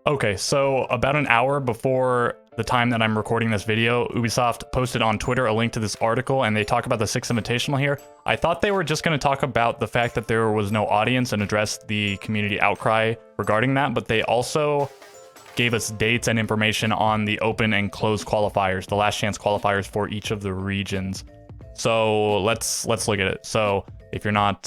Okay, so about an hour before the time that I'm recording this video, Ubisoft posted on Twitter a link to this article, and they talk about the Six Invitational here. I thought they were just going to talk about the fact that there was no audience and address the community outcry regarding that, but they also gave us dates and information on the open and closed qualifiers, the last chance qualifiers for each of the regions. So let's look at it. So if you're not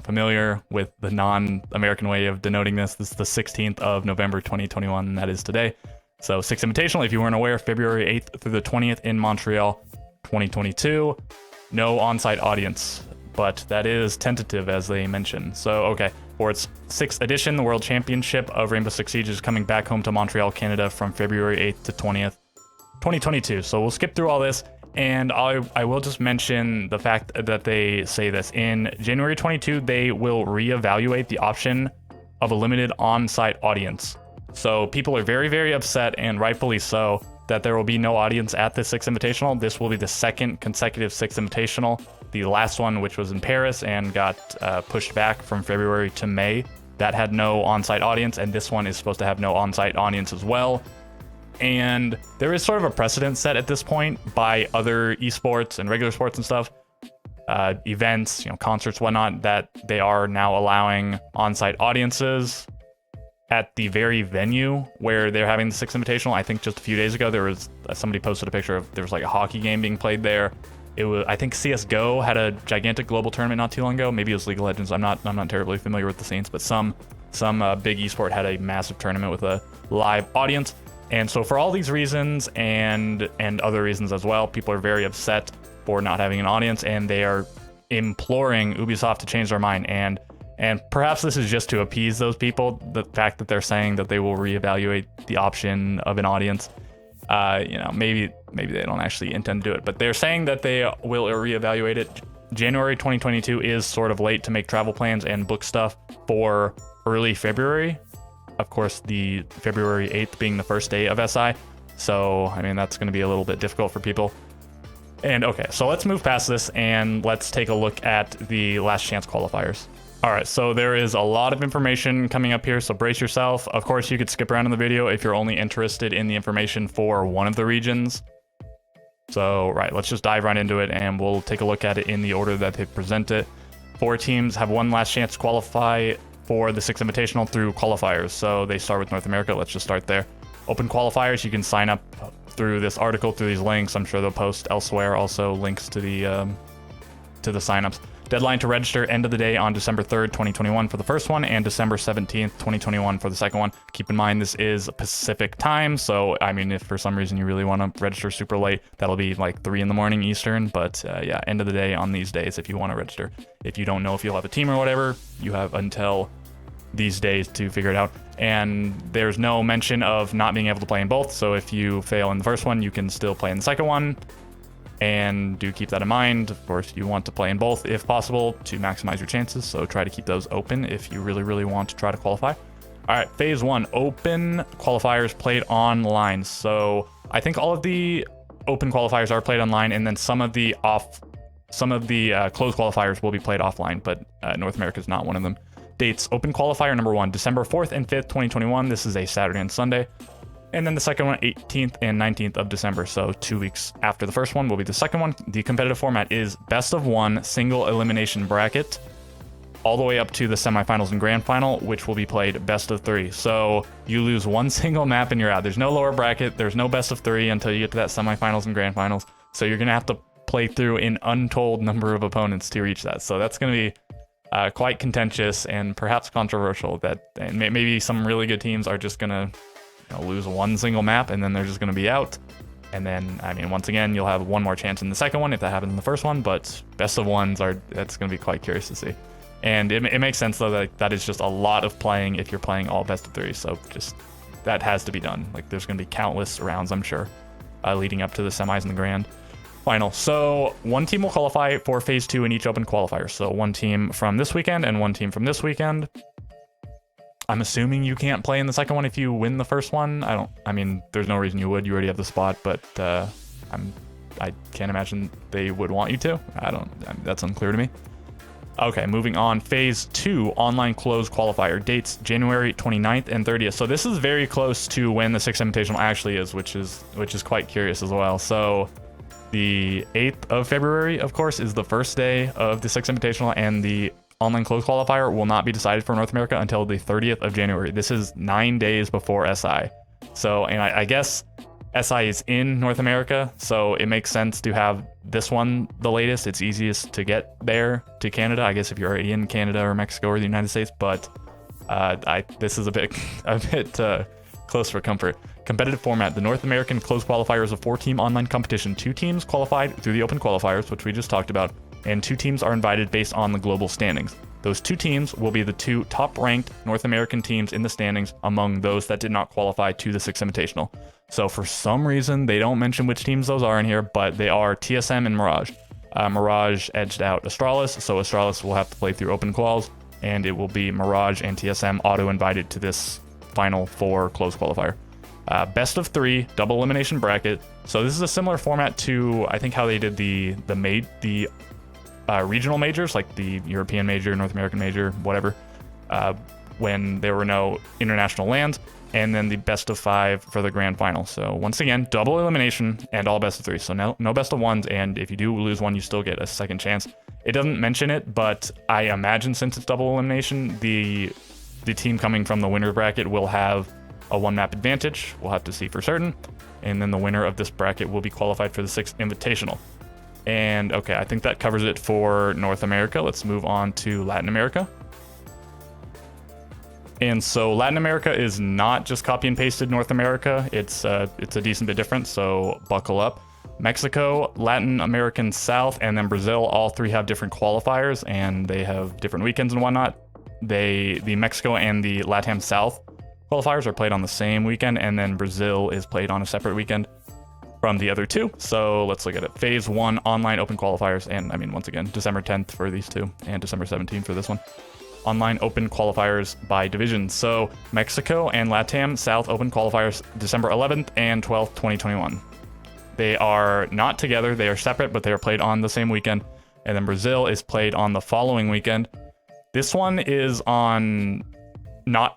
familiar with the non-American way of denoting this is the 16th of November 2021, and that is today. So Six Invitational, if you weren't aware, February 8th through the 20th in Montreal, 2022. No on-site audience, but that is tentative, as they mentioned. So, okay, for its 6th edition, the World Championship of Rainbow Six Siege is coming back home to Montreal, Canada from February 8th to 20th, 2022. So we'll skip through all this. And I will just mention the fact that they say this. In January 22, they will reevaluate the option of a limited on-site audience. So people are very, very upset, and rightfully so, that there will be no audience at the Six Invitational. This will be the second consecutive Six Invitational. The last one, which was in Paris and got pushed back from February to May, that had no on-site audience, and this one is supposed to have no on-site audience as well. And there is sort of a precedent set at this point by other esports and regular sports and stuff, events, concerts, whatnot, that they are now allowing on-site audiences at the very venue where they're having the Six Invitational. I think just a few days ago, there was somebody posted a picture of, there was like a hockey game being played there. It was, I think CSGO had a gigantic global tournament not too long ago. Maybe it was League of Legends. I'm not terribly familiar with the scenes, but some big esport had a massive tournament with a live audience. And so for all these reasons and other reasons as well, people are very upset for not having an audience, and they are imploring Ubisoft to change their mind. And perhaps this is just to appease those people, the fact that they're saying that they will reevaluate the option of an audience. Maybe they don't actually intend to do it, but they're saying that they will reevaluate it. January 2022 is sort of late to make travel plans and book stuff for early February. Of course, the February 8th being the first day of SI. So, I mean, that's going to be a little bit difficult for people. And okay, so let's move past this and let's take a look at the last chance qualifiers. All right, so there is a lot of information coming up here, so brace yourself. Of course, you could skip around in the video if you're only interested in the information for one of the regions. So, right, let's just dive right into it, and we'll take a look at it in the order that they present it. 4 teams have one last chance to qualify for the Six Invitational through qualifiers. So they start with North America. Let's just start there. Open qualifiers, you can sign up through this article, through these links. I'm sure they'll post elsewhere also links to the signups. Deadline to register, end of the day on December 3rd, 2021 for the first one, and December 17th, 2021 for the second one. Keep in mind, this is Pacific time, so I mean, if for some reason you really want to register super late, that'll be like 3 in the morning Eastern, but yeah, end of the day on these days if you want to register. If you don't know if you'll have a team or whatever, you have until these days to figure it out. And there's no mention of not being able to play in both, so if you fail in the first one, you can still play in the second one. And do keep that in mind. Of course, you want to play in both if possible to maximize your chances, so try to keep those open if you really, really want to try to qualify. All right, phase 1, open qualifiers played online. So I think all of the open qualifiers are played online, and then some of the closed qualifiers will be played offline, but North America is not one of them. Dates, open qualifier number 1, December 4th and 5th, 2021. This is a Saturday and Sunday. And then the second one, 18th and 19th of December. So 2 weeks after the first one will be the second one. The competitive format is best of 1 single elimination bracket, all the way up to the semifinals and grand final, which will be played best of 3. So you lose 1 single map and you're out. There's no lower bracket. There's no best of 3 until you get to that semifinals and grand finals. So you're going to have to play through an untold number of opponents to reach that. So that's going to be quite contentious and perhaps controversial. And maybe some really good teams are just going to lose 1 single map and then they're just going to be out. And then, I mean, once again, you'll have 1 more chance in the second one if that happens in the first one, but best of 1s that's going to be quite curious to see. And it makes sense though that is just a lot of playing if you're playing all best of 3. So just that has to be done. Like, there's going to be countless rounds, I'm sure, leading up to the semis and the grand final. So 1 team will qualify for phase 2 in each open qualifier. So 1 team from this weekend and 1 team from this weekend. I'm assuming you can't play in the second one if you win the first one. I mean, there's no reason you would. You already have the spot, but I can't imagine they would want you to. That's unclear to me. Okay, moving on. Phase 2 online closed qualifier dates January 29th and 30th. So this is very close to when the Sixth Invitational actually is, which is quite curious as well. So the 8th of February, of course, is the first day of the Sixth Invitational, and the online closed qualifier will not be decided for North America until the 30th of January. This is 9 days before SI. So, and I guess SI is in North America, so it makes sense to have this one the latest. It's easiest to get there to Canada, I guess, if you're already in Canada or Mexico or the United States, but this is a bit close for comfort. Competitive format. The North American closed qualifier is a 4-team online competition. 2 teams qualified through the Open Qualifiers, which we just talked about, and 2 teams are invited based on the global standings. Those 2 teams will be the 2 top-ranked North American teams in the standings among those that did not qualify to the Sixth Invitational. So for some reason, they don't mention which teams those are in here, but they are TSM and Mirage. Mirage edged out Astralis, so Astralis will have to play through Open Quals, and it will be Mirage and TSM auto-invited to this Final 4 closed qualifier. Best of 3, double elimination bracket. So this is a similar format to, I think, how they did the regional majors, like the European major, North American major, whatever, when there were no international lands, and then the best of 5 for the grand final. So once again, double elimination and all best of 3. So no best of 1s, and if you do lose one, you still get a second chance. It doesn't mention it, but I imagine since it's double elimination, the team coming from the winner bracket will have a 1-map advantage. We'll have to see for certain. And then the winner of this bracket will be qualified for the Sixth Invitational. And okay, I think that covers it for North America. Let's move on to Latin America. And so Latin America is not just copy and pasted North America. It's a decent bit different, so buckle up. Mexico, Latin American South, and then Brazil, all 3 have different qualifiers, and they have different weekends and whatnot. The Mexico and the LATAM South qualifiers are played on the same weekend, and then Brazil is played on a separate weekend from the other 2. So let's look at it. Phase 1 online open qualifiers, and I mean, once again, December 10th for these 2 and December 17th for this one. Online open qualifiers by division. So Mexico and LATAM South open qualifiers December 11th and 12th, 2021. They are not together, they are separate, but they are played on the same weekend. And then Brazil is played on the following weekend. This one is on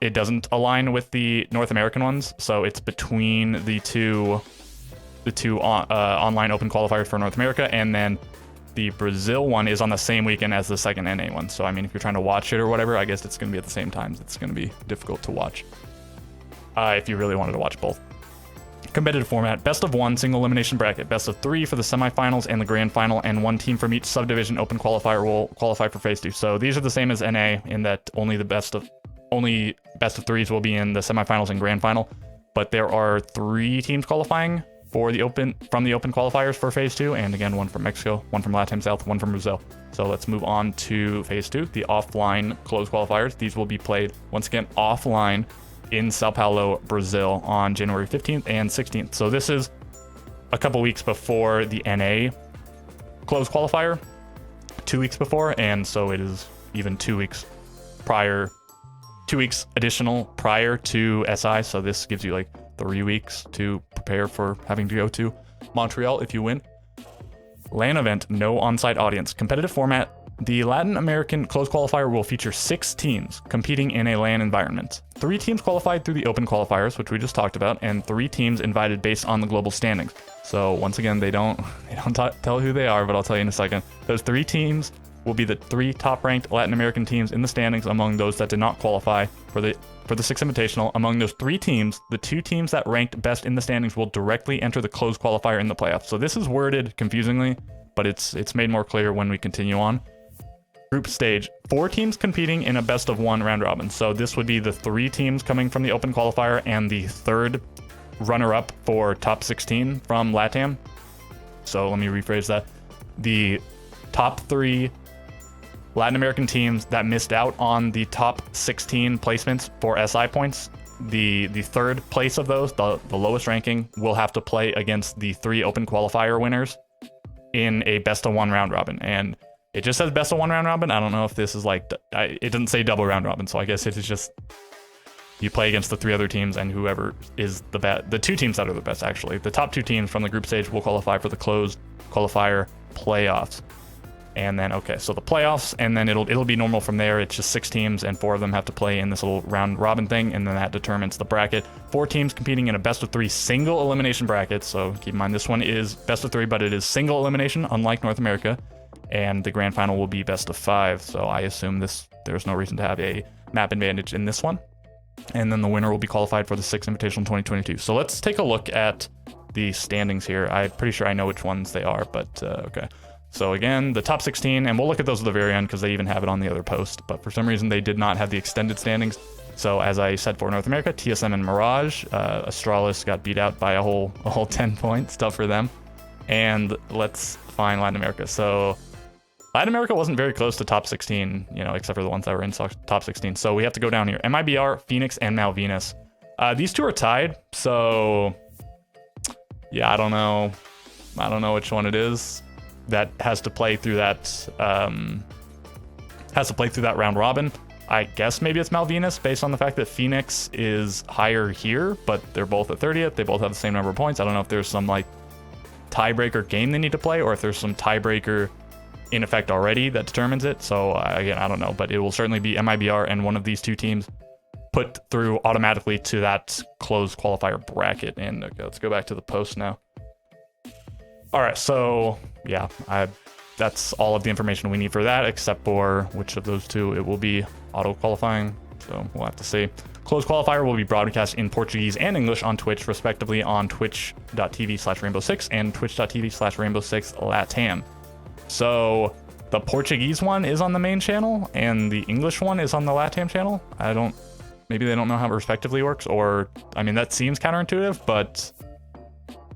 it doesn't align with the North American ones, so it's between the two online open qualifiers for North America, and then the Brazil one is on the same weekend as the second NA one. So I mean, if you're trying to watch it or whatever, I guess it's going to be at the same times. It's going to be difficult to watch if you really wanted to watch both. Competitive format: best of 1 single elimination bracket, best of 3 for the semifinals and the grand final, and 1 team from each subdivision open qualifier will qualify for phase 2. So these are the same as NA in that only best of 3s will be in the semifinals and grand final, but there are 3 teams qualifying from the open qualifiers for phase 2, and again, 1 from Mexico, 1 from LATAM South, 1 from Brazil. So let's move on to phase 2, the offline closed qualifiers. These will be played once again offline in Sao Paulo, Brazil on January 15th and 16th. So this is a couple weeks before the NA closed qualifier, 2 weeks before, and so it is even 2 weeks prior, 2 weeks additional prior to SI. So this gives you like 3 weeks to prepare for having to go to Montreal if you win. LAN event, no on-site audience. Competitive format: the Latin American closed qualifier will feature 6 teams competing in a LAN environment. 3 teams qualified through the open qualifiers, which we just talked about, and 3 teams invited based on the global standings. So once again, they don't tell who they are, but I'll tell you in a second. Those 3 teams will be the 3 top-ranked Latin American teams in the standings among those that did not qualify for the Sixth Invitational. Among those 3 teams, the 2 teams that ranked best in the standings will directly enter the closed qualifier in the playoffs. So this is worded confusingly, but it's made more clear when we continue on. Group stage: 4 teams competing in a best of 1 round robin. So this would be the 3 teams coming from the open qualifier and the 3rd runner-up for top 16 from LATAM. So let me rephrase that. The top 3 Latin American teams that missed out on the top 16 placements for SI points, the 3rd place of those, the lowest ranking, will have to play against the 3 open qualifier winners in a best of 1 round robin. And it just says best of 1 round robin. I don't know if this is like, it doesn't say double round robin, so I guess it is just you play against the 3 other teams, and whoever is the best, the 2 teams that are the best, actually, the top 2 teams from the group stage will qualify for the closed qualifier playoffs. And then, okay, so the playoffs, and then it'll be normal from there. It's just 6 teams, and 4 of them have to play in this little round robin thing, and then that determines the bracket. 4 teams competing in a best of 3 single elimination bracket. So keep in mind, this one is best of 3, but it is single elimination, unlike North America. And the grand final will be best of 5. So I assume there's no reason to have a map advantage in this one. And then the winner will be qualified for the 6th Invitational 2022. So let's take a look at the standings here. I'm pretty sure I know which ones they are, but okay. So again, the top 16, and we'll look at those at the very end because they even have it on the other post, but for some reason they did not have the extended standings. So as I said for North America, TSM and Mirage, Astralis got beat out by a whole 10 points, tough for them. And let's find Latin America. So Latin America wasn't very close to top 16, you know, except for the ones that were in top 16. So we have to go down here. MIBR, Phoenix, and Malvinas. These 2 are tied, so yeah, I don't know which one it is that has to play through that round robin. I guess maybe it's Malvinas based on the fact that Phoenix is higher here, but they're both at 30th. They both have the same number of points. I don't know if there's some like tiebreaker game they need to play, or if there's some tiebreaker in effect already that determines it. So again, I don't know, but it will certainly be MIBR and one of these 2 teams put through automatically to that closed qualifier bracket. And okay, let's go back to the post now. All right, so yeah, that's all of the information we need for that, except for which of those 2 it will be auto qualifying. So we'll have to see. Closed qualifier will be broadcast in Portuguese and English on Twitch, respectively, on twitch.tv/rainbow6 and twitch.tv/rainbow6LATAM. So the Portuguese one is on the main channel and the English one is on the LATAM channel. Maybe they don't know how it respectively works, or I mean, that seems counterintuitive, but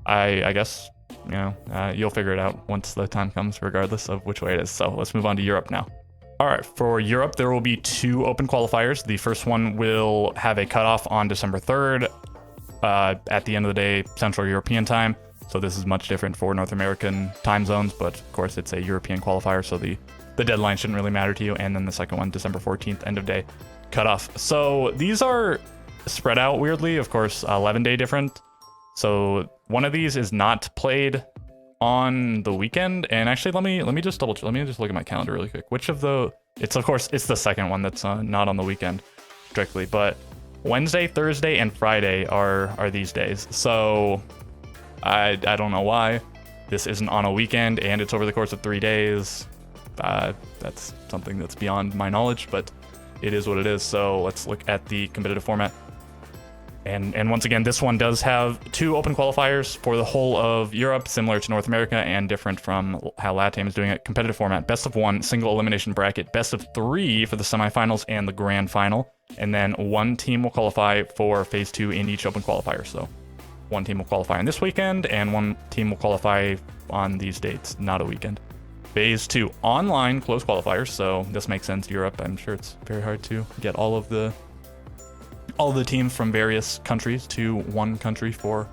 I guess, you know, you'll figure it out once the time comes, regardless of which way it is. So let's move on to Europe now. All right, for Europe, there will be 2 open qualifiers. The first one will have a cutoff on December 3rd at the end of the day, Central European time. So this is much different for North American time zones, but of course it's a European qualifier, so the deadline shouldn't really matter to you. And then the second one, December 14th, end of day cutoff. So these are spread out weirdly, of course, 11-day different. So one of these is not played on the weekend. And actually, let me just look at my calendar really quick. Which of it's the second one that's not on the weekend strictly, but Wednesday, Thursday, and Friday are these days. So I don't know why this isn't on a weekend and it's over the course of 3 days. That's something that's beyond my knowledge, but it is what it is. So let's look at the competitive format. And once again, this one does have 2 open qualifiers for the whole of Europe, similar to North America and different from how LATAM is doing it. Competitive format, best of 1, single elimination bracket, best of 3 for the semifinals and the grand final. And then 1 team will qualify for phase 2 in each open qualifier. So 1 team will qualify on this weekend and 1 team will qualify on these dates, not a weekend. Phase 2, online closed qualifiers. So this makes sense. Europe, I'm sure it's very hard to get all of the teams from various countries to one country for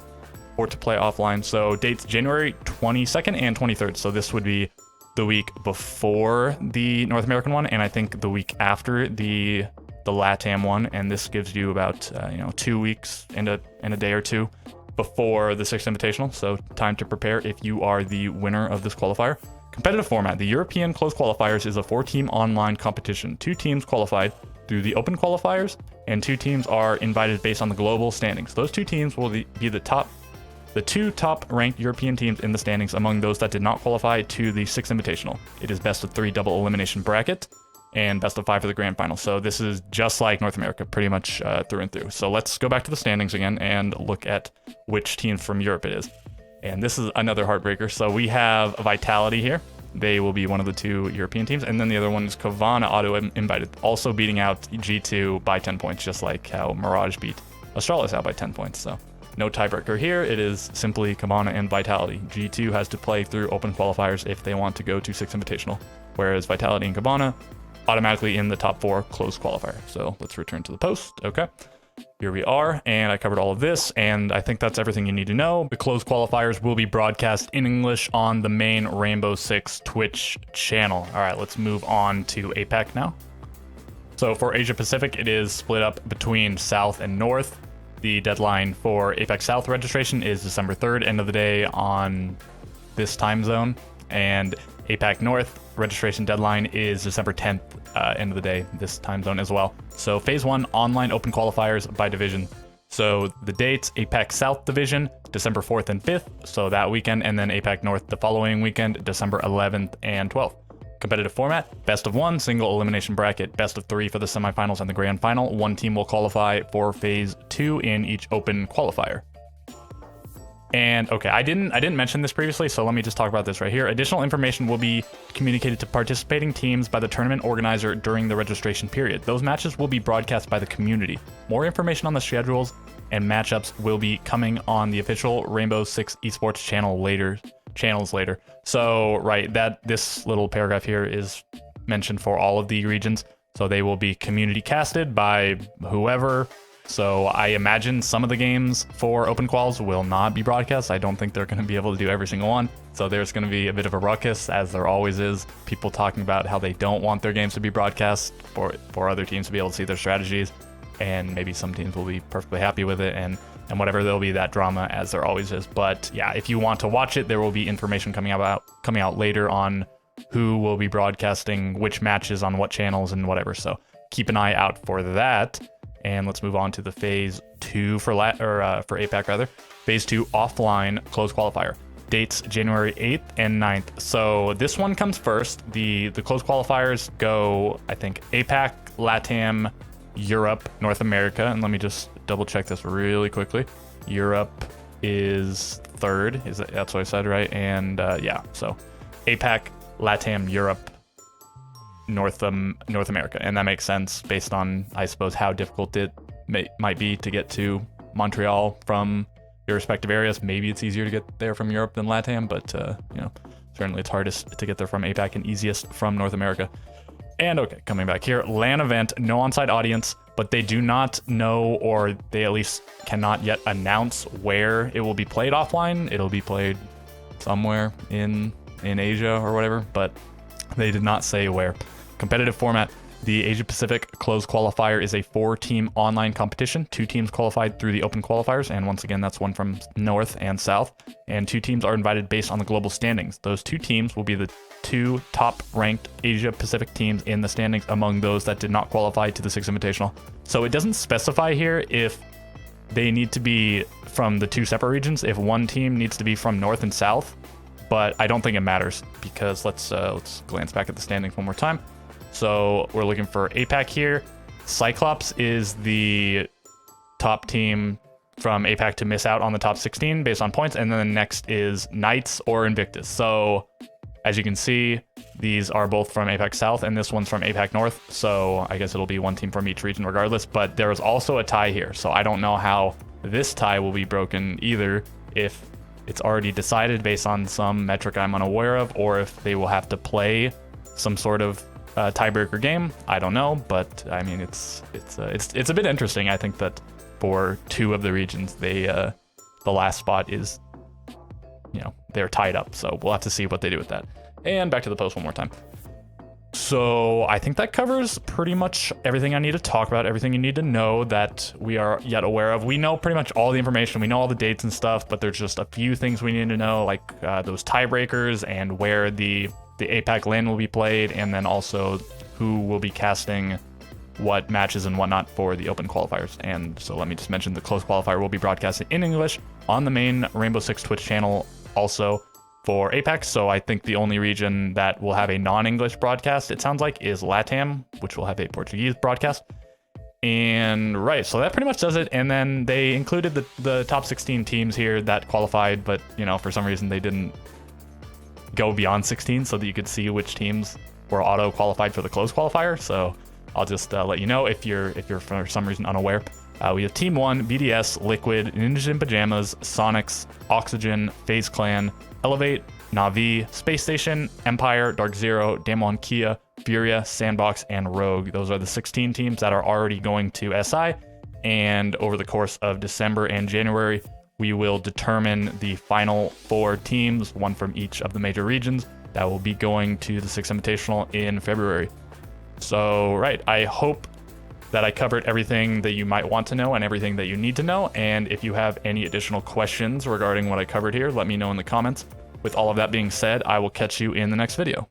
to play offline. So dates January 22nd and 23rd. So this would be the week before the North American one, and I think the week after the LATAM one. And this gives you about 2 weeks and a day or 2 before the 6th Invitational. So time to prepare if you are the winner of this qualifier. Competitive format. The European Closed Qualifiers is a 4-team online competition. 2 teams qualified through the Open Qualifiers, and 2 teams are invited based on the global standings. Those 2 teams will be the 2 top-ranked European teams in the standings among those that did not qualify to the 6th Invitational. It is best of 3 double elimination bracket and best of 5 for the grand final. So this is just like North America, pretty much through and through. So let's go back to the standings again and look at which teams from Europe it is. And this is another heartbreaker. So we have Vitality here. They will be one of the 2 European teams. And then the other one is Kavana auto-invited, also beating out G2 by 10 points, just like how Mirage beat Astralis out by 10 points. So no tiebreaker here. It is simply Kavana and Vitality. G2 has to play through open qualifiers if they want to go to 6th Invitational, whereas Vitality and Kavana automatically in the top 4 closed qualifier. So let's return to the post. Okay. Here we are, and I covered all of this, and I think that's everything you need to know. The closed qualifiers will be broadcast in English on the main Rainbow Six Twitch channel. All right, let's move on to APAC now. So for Asia Pacific, it is split up between South and North. The deadline for APAC South registration is December 3rd, end of the day on this time zone. And APAC North, registration deadline is December 10th, end of the day, this time zone as well. So phase 1, online open qualifiers by division. So the dates, APAC South Division, December 4th and 5th, so that weekend, and then APAC North the following weekend, December 11th and 12th. Competitive format, best of 1, single elimination bracket, best of 3 for the semifinals and the grand final. 1 team will qualify for phase 2 in each open qualifier. And okay, I didn't mention this previously, so let me just talk about this right here. Additional information will be communicated to participating teams by the tournament organizer during the registration period. Those matches will be broadcast by the community. More information on the schedules and matchups will be coming on the official Rainbow Six Esports channels later. So right, this little paragraph here is mentioned for all of the regions. So they will be community casted by whoever. So I imagine some of the games for open quals will not be broadcast. I don't think they're going to be able to do every single one. So there's going to be a bit of a ruckus, as there always is. People talking about how they don't want their games to be broadcast for other teams to be able to see their strategies. And maybe some teams will be perfectly happy with it, and whatever, there'll be that drama, as there always is. But yeah, if you want to watch it, there will be information coming out later on who will be broadcasting which matches on what channels and whatever. So keep an eye out for that. And let's move on to the phase 2 for APAC rather. Phase 2 offline closed qualifier. Dates January 8th and 9th. So this one comes first. The closed qualifiers go, I think, APAC, LATAM, Europe, North America. And let me just double check this really quickly. Europe is 3rd. That's what I said, right? And yeah, so APAC, LATAM, Europe, North America, and that makes sense based on, I suppose, how difficult it might be to get to Montreal from your respective areas. Maybe it's easier to get there from Europe than LATAM, but certainly it's hardest to get there from APAC and easiest from North America. And okay, coming back here, LAN event, no on-site audience, but they do not know, or they at least cannot yet announce where it will be played offline. It'll be played somewhere in Asia or whatever, but they did not say where. Competitive format. The Asia Pacific closed qualifier is a 4-team online competition. 2 teams qualified through the open qualifiers, and once again, that's one from North and South. And 2 teams are invited based on the global standings. Those 2 teams will be the 2 top-ranked Asia Pacific teams in the standings among those that did not qualify to the Six Invitational. So it doesn't specify here if they need to be from the 2 separate regions, if one team needs to be from North and South, but I don't think it matters, because let's glance back at the standings one more time. So we're looking for APAC here. Cyclops is the top team from APAC to miss out on the top 16 based on points. And then the next is Knights or Invictus. So as you can see, these are both from APAC South and this one's from APAC North. So I guess it'll be one team from each region regardless. But there is also a tie here. So I don't know how this tie will be broken either, if it's already decided based on some metric I'm unaware of, or if they will have to play some sort of tiebreaker game. I don't know, but I mean, it's a bit interesting. I think that for 2 of the regions, the last spot is, they're tied up. So we'll have to see what they do with that. And back to the post one more time. So I think that covers pretty much everything I need to talk about, everything you need to know that we are yet aware of. We know pretty much all the information. We know all the dates and stuff, but there's just a few things we need to know, like those tiebreakers and where the APAC LAN will be played, and then also who will be casting what matches and whatnot for the open qualifiers. And so let me just mention the closed qualifier will be broadcasted in English on the main Rainbow Six Twitch channel also for APAC. So I think the only region that will have a non-English broadcast, it sounds like, is LATAM, which will have a Portuguese broadcast. And right, so that pretty much does it. And then they included the top 16 teams here that qualified, but for some reason they didn't go beyond 16 so that you could see which teams were auto qualified for the closed qualifier. So I'll just let you know if you're for some reason unaware. We have Team 1, BDS, Liquid, Ninjas in Pajamas, Sonics, Oxygen, FaZe Clan, Elevate, Na'Vi, Space Station, Empire, Dark Zero, Damwon Kia, Furia, Sandbox, and Rogue. Those are the 16 teams that are already going to SI. And over the course of December and January, we will determine the final 4 teams, one from each of the major regions, that will be going to the Six Invitational in February. So, right, I hope that I covered everything that you might want to know and everything that you need to know. And if you have any additional questions regarding what I covered here, let me know in the comments. with all of that being said, I will catch you in the next video.